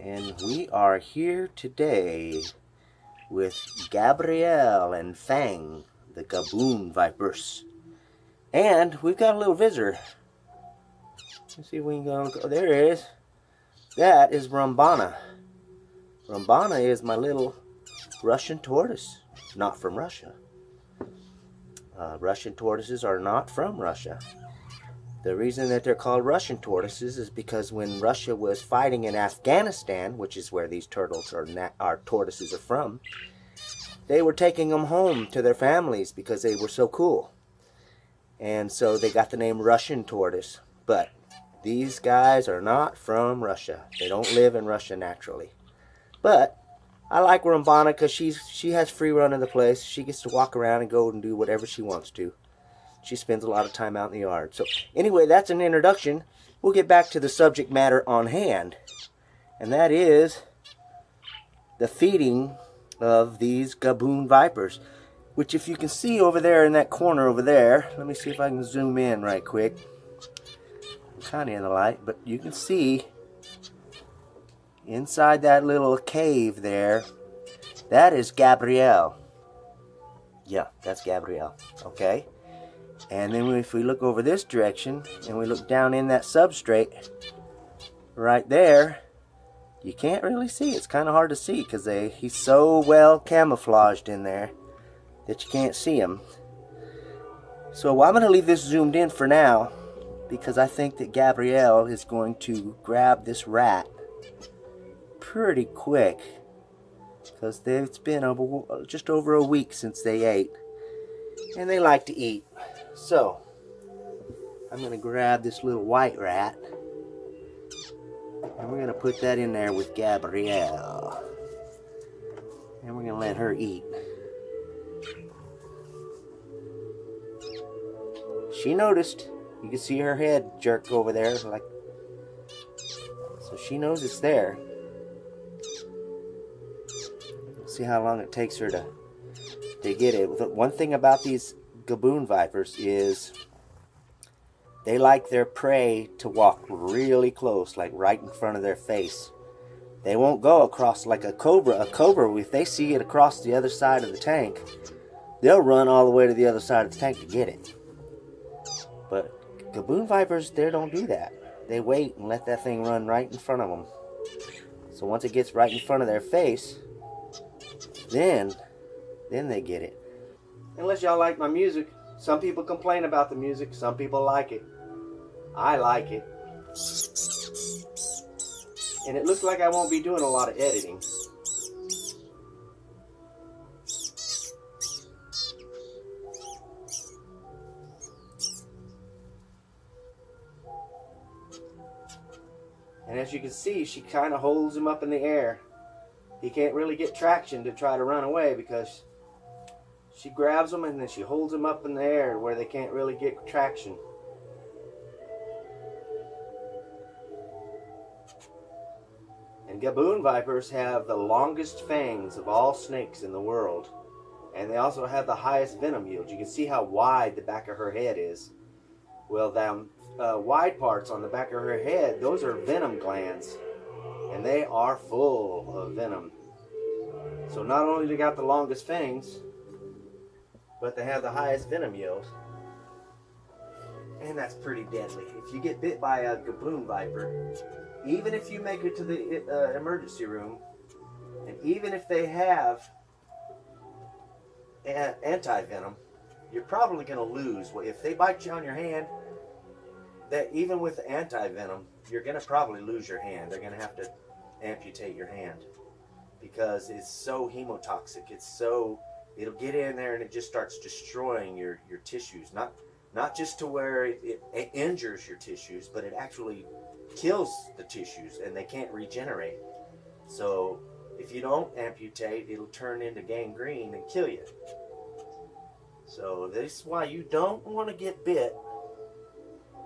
And we are here today with Gabrielle and Fang, the Gaboon Vipers. And we've got a little visitor. Let's see if we can go. There it is. That is Rambana. Rambana is my little Russian tortoise. Not from Russia. Russian tortoises are not from Russia. The reason that they're called Russian tortoises is because when Russia was fighting in Afghanistan, which is where these turtles our tortoises are from, they were taking them home to their families because they were so cool. And so they got the name Russian tortoise. But these guys are not from Russia. They don't live in Russia naturally. But I like Rambana because she has free run of the place. She gets to walk around and go and do whatever she wants to. She spends a lot of time out in the yard. So anyway, that's an introduction. We'll get back to the subject matter on hand. And that is the feeding of these Gaboon Vipers. Which if you can see over there in that corner over there. Let me see if I can zoom in right quick. I'm kind of in the light. But you can see inside that little cave there. That is Gabrielle. Yeah, that's Gabrielle. Okay. And then if we look over this direction and we look down in that substrate right there, you can't really see. It's kind of hard to see because he's so well camouflaged in there that you can't see him. So I'm going to leave this zoomed in for now because I think that Gabrielle is going to grab this rat pretty quick because it's been just over a week since they ate. And they like to eat. So, I'm going to grab this little white rat. And we're going to put that in there with Gabrielle. And we're going to let her eat. She noticed. You can see her head jerk over there. So she knows it's there. Let's see how long it takes her to get it. One thing about these Gaboon Vipers is they like their prey to walk really close, like right in front of their face. They won't go across like a cobra. A cobra, if they see it across the other side of the tank, they'll run all the way to the other side of the tank to get it. But Gaboon Vipers, they don't do that. They wait and let that thing run right in front of them. So once it gets right in front of their face, then they get it. Unless y'all like my music. Some people complain about the music. Some people like it. I like it. And it looks like I won't be doing a lot of editing. And as you can see, she kind of holds him up in the air. He can't really get traction to try to run away because she grabs them and then she holds them up in the air where they can't really get traction. And Gaboon Vipers have the longest fangs of all snakes in the world. And they also have the highest venom yield. You can see how wide the back of her head is. Well, them wide parts on the back of her head, those are venom glands. And they are full of venom. So not only do they got the longest fangs, but they have the highest venom yield. And that's pretty deadly. If you get bit by a Gaboon Viper, even if you make it to the emergency room, and even if they have anti-venom, you're probably going to lose. If they bite you on your hand, that even with the anti-venom, you're going to probably lose your hand. They're going to have to amputate your hand because it's so hemotoxic. It'll get in there and it just starts destroying your tissues. Not just to where it injures your tissues, but it actually kills the tissues and they can't regenerate. So if you don't amputate, it'll turn into gangrene and kill you. So this is why you don't want to get bit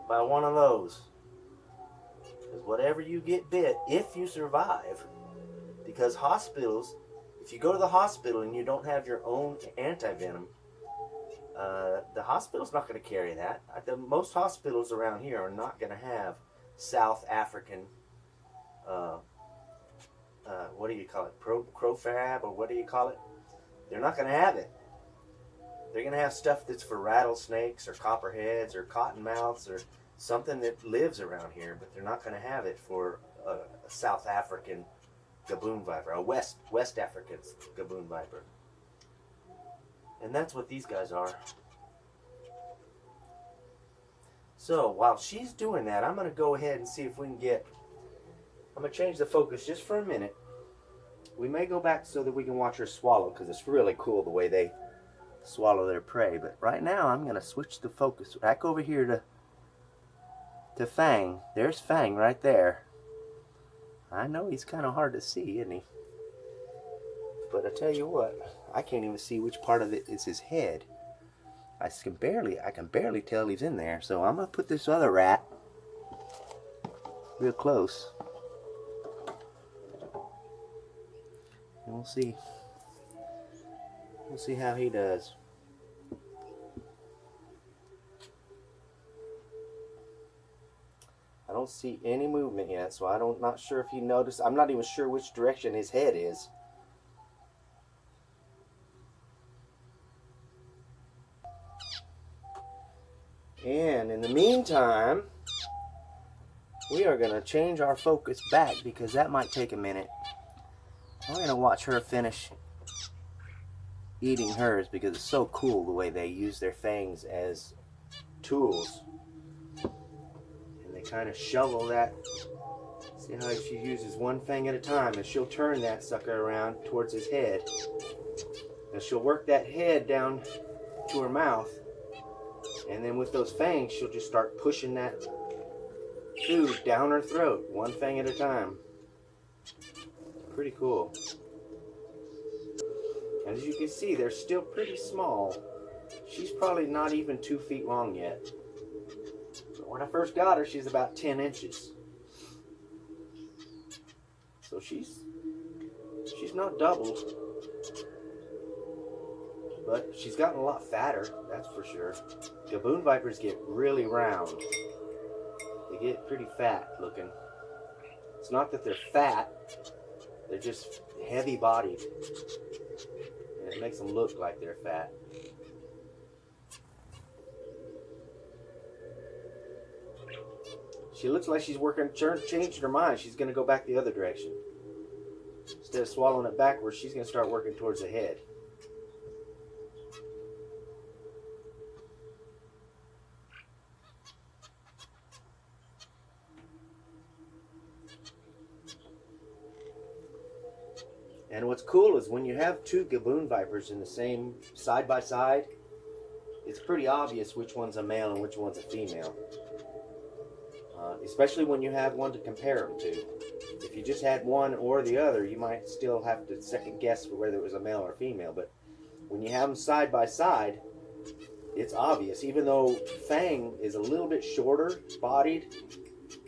by one of those. Because whatever you get bit, if you survive, because hospitals, if you go to the hospital and you don't have your own anti-venom, the hospital's not going to carry that. Most hospitals around here are not going to have South African what do you call it, crowfab, or what do you call it? They're not going to have it. They're going to have stuff that's for rattlesnakes or copperheads or cottonmouths or something that lives around here, but they're not going to have it for a South African Gaboon Viper, a West African Gaboon Viper. And that's what these guys are. So while she's doing that, I'm going to go ahead and see if we can get... I'm going to change the focus just for a minute. We may go back so that we can watch her swallow, because it's really cool the way they swallow their prey. But right now I'm going to switch the focus back over here to Fang. There's Fang right there. I know he's kind of hard to see, isn't he? But I tell you what, I can't even see which part of it is his head. I can barely tell he's in there. So I'm going to put this other rat real close. And we'll see. We'll see how he does. I don't see any movement yet, so I'm not sure if he noticed. I'm not even sure which direction his head is. And in the meantime, we are going to change our focus back because that might take a minute. I'm going to watch her finish eating hers because it's so cool the way they use their fangs as tools. And they kind of shovel that. See how she uses one fang at a time, and she'll turn that sucker around towards his head. And she'll work that head down to her mouth. And then with those fangs, she'll just start pushing that food down her throat, one fang at a time. Pretty cool. And as you can see, they're still pretty small. She's probably not even 2 feet long yet. But when I first got her, she's about 10 inches. So she's not doubled. But she's gotten a lot fatter, that's for sure. Gaboon Vipers get really round. They get pretty fat looking. It's not that they're fat, they're just heavy bodied. And it makes them look like they're fat. She looks like she's changed her mind. She's going to go back the other direction. Instead of swallowing it backwards, she's going to start working towards the head. And what's cool is when you have two Gaboon Vipers in the same side by side, it's pretty obvious which one's a male and which one's a female. Especially when you have one to compare them to. If you just had one or the other, you might still have to second guess whether it was a male or female. But when you have them side by side, it's obvious. Even though Fang is a little bit shorter bodied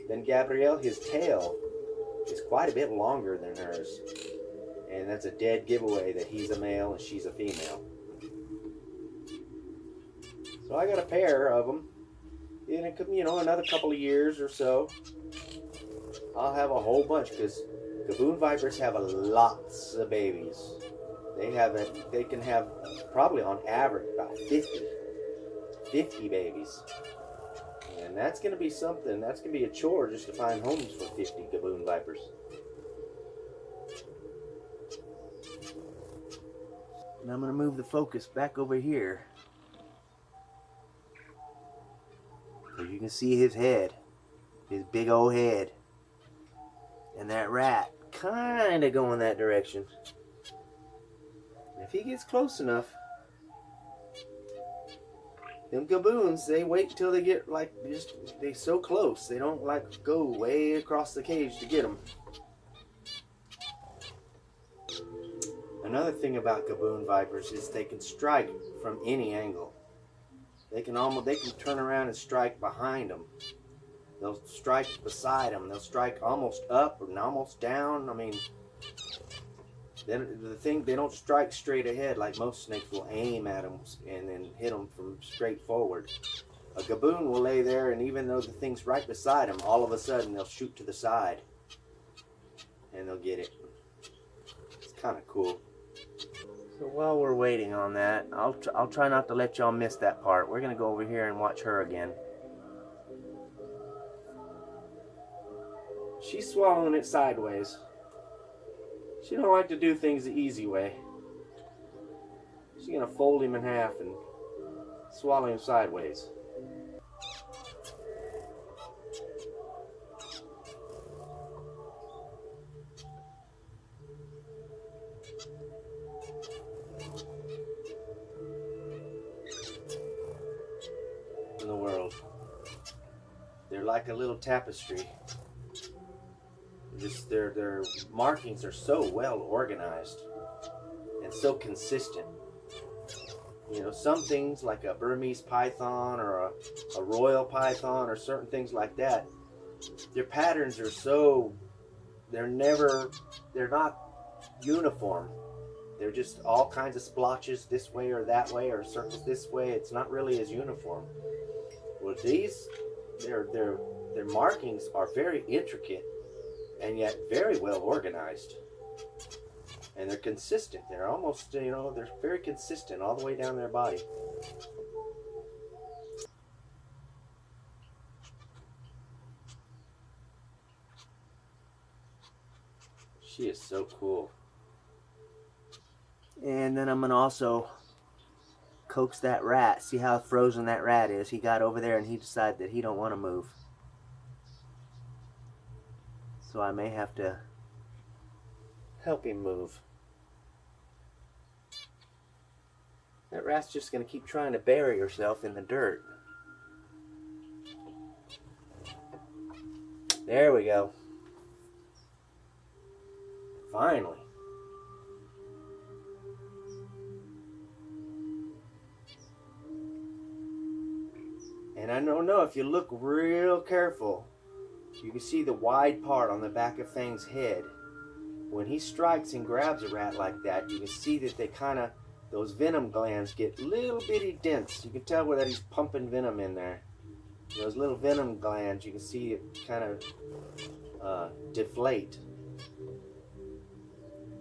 than Gabrielle, his tail is quite a bit longer than hers. And that's a dead giveaway that he's a male and she's a female. So I got a pair of them. In another couple of years or so, I'll have a whole bunch, because Gaboon Vipers have lots of babies. They can have probably on average about 50 babies. And that's going to be something. That's going to be a chore just to find homes for 50 Gaboon Vipers. And I'm going to move the focus back over here. So you can see his head. His big old head. And that rat kind of going that direction. And if he gets close enough, them Gaboons, they wait till they get they're so close. They don't go way across the cage to get them. Another thing about Gaboon Vipers is they can strike from any angle. They can turn around and strike behind them. They'll strike beside them. They'll strike almost up and almost down. I mean, they don't strike straight ahead like most snakes will aim at them and then hit them from straight forward. A Gaboon will lay there, and even though the thing's right beside them, all of a sudden they'll shoot to the side and they'll get it. Kind of cool. So while we're waiting on that, I'll try not to let y'all miss that part. We're gonna go over here and watch her again. She's swallowing it sideways. She don't like to do things the easy way. She's gonna fold him in half and swallow him sideways. In the world, they're like a little tapestry. Just their markings are so well organized and so consistent. You know, some things like a Burmese python or a royal python or certain things like that, their patterns are so, they're not uniform. They're just all kinds of splotches this way or that way, or circles this way. It's not really as uniform. Well, these, their markings are very intricate and yet very well organized. And they're consistent. They're almost, you know, they're very consistent all the way down their body. She is so cool. And then I'm going to also coax that rat. See how frozen that rat is. He got over there and he decided that he don't want to move. So I may have to help him move. That rat's just going to keep trying to bury herself in the dirt. There we go. Finally. And I don't know, if you look real careful, you can see the wide part on the back of Fang's head. When he strikes and grabs a rat like that, you can see that they kind of, those venom glands get little bitty dents. You can tell where that he's pumping venom in there. Those little venom glands, you can see it kind of deflate.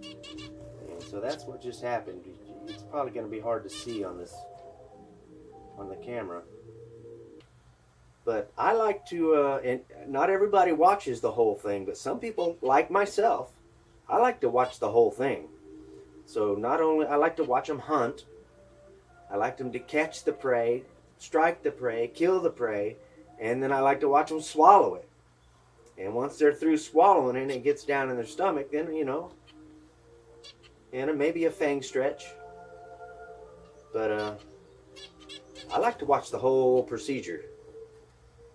And so that's what just happened. It's probably going to be hard to see on the camera. But I like to, and not everybody watches the whole thing, but some people, like myself, I like to watch the whole thing. So not only, I like to watch them hunt, I like them to catch the prey, strike the prey, kill the prey, and then I like to watch them swallow it. And once they're through swallowing it and it gets down in their stomach, then, you know, and maybe a fang stretch. But I like to watch the whole procedure.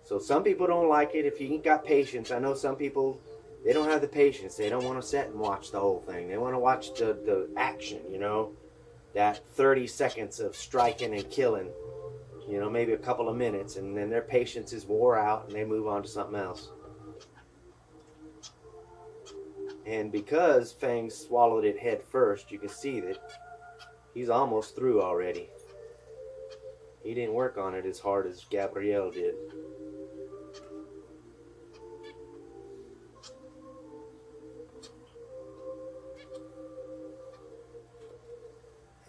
So some people don't like it if you ain't got patience. I know some people, they don't have the patience. They don't want to sit and watch the whole thing. They want to watch the action, you know, that 30 seconds of striking and killing, you know, maybe a couple of minutes, and then their patience is wore out and they move on to something else. And because Fang swallowed it head first, you can see that he's almost through already. He didn't work on it as hard as Gabrielle did.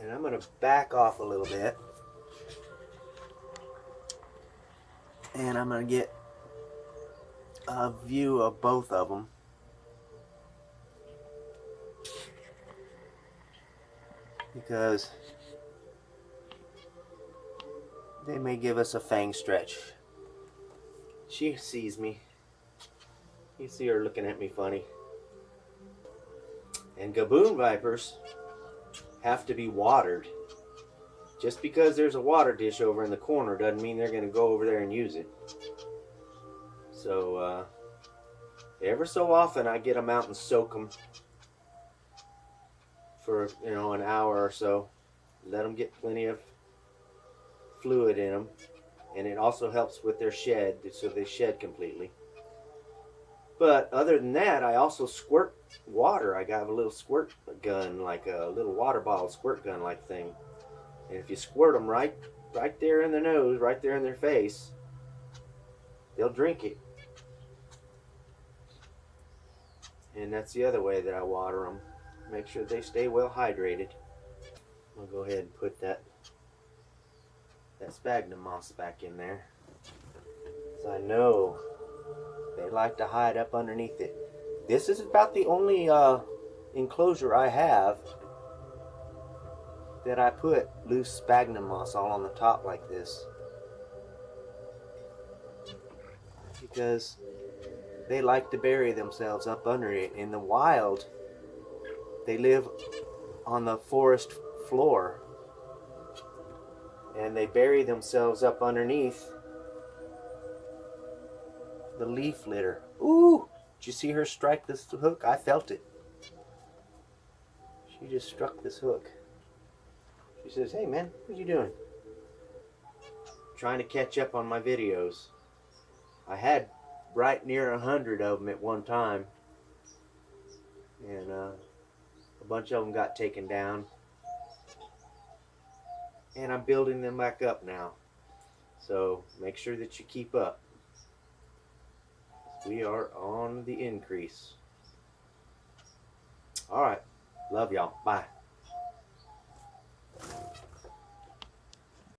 And I'm going to back off a little bit. And I'm going to get a view of both of them. Because they may give us a fang stretch. She sees me. You see her looking at me funny. And Gaboon Vipers have to be watered. Just because there's a water dish over in the corner doesn't mean they're going to go over there and use it. So ever so often I get them out and soak them for, you know, an hour or so. Let them get plenty of fluid in them, and it also helps with their shed, so they shed completely. But other than that, I also squirt water. I got a little squirt gun, like a little water bottle squirt gun like thing. And if you squirt them right there in their nose, right there in their face, they'll drink it. And that's the other way that I water them. Make sure they stay well hydrated. I'll go ahead and put that sphagnum moss back in there. So I know they like to hide up underneath it. This is about the only enclosure I have that I put loose sphagnum moss all on the top like this, because they like to bury themselves up under it. In the wild, they live on the forest floor and they bury themselves up underneath the leaf litter. Ooh! Did you see her strike this hook? I felt it. She just struck this hook. She says, "Hey man, what are you doing?" Trying to catch up on my videos. I had right near 100 of them at one time, and a bunch of them got taken down, and I'm building them back up now. So make sure that you keep up. We are on the increase. All right, love y'all. Bye.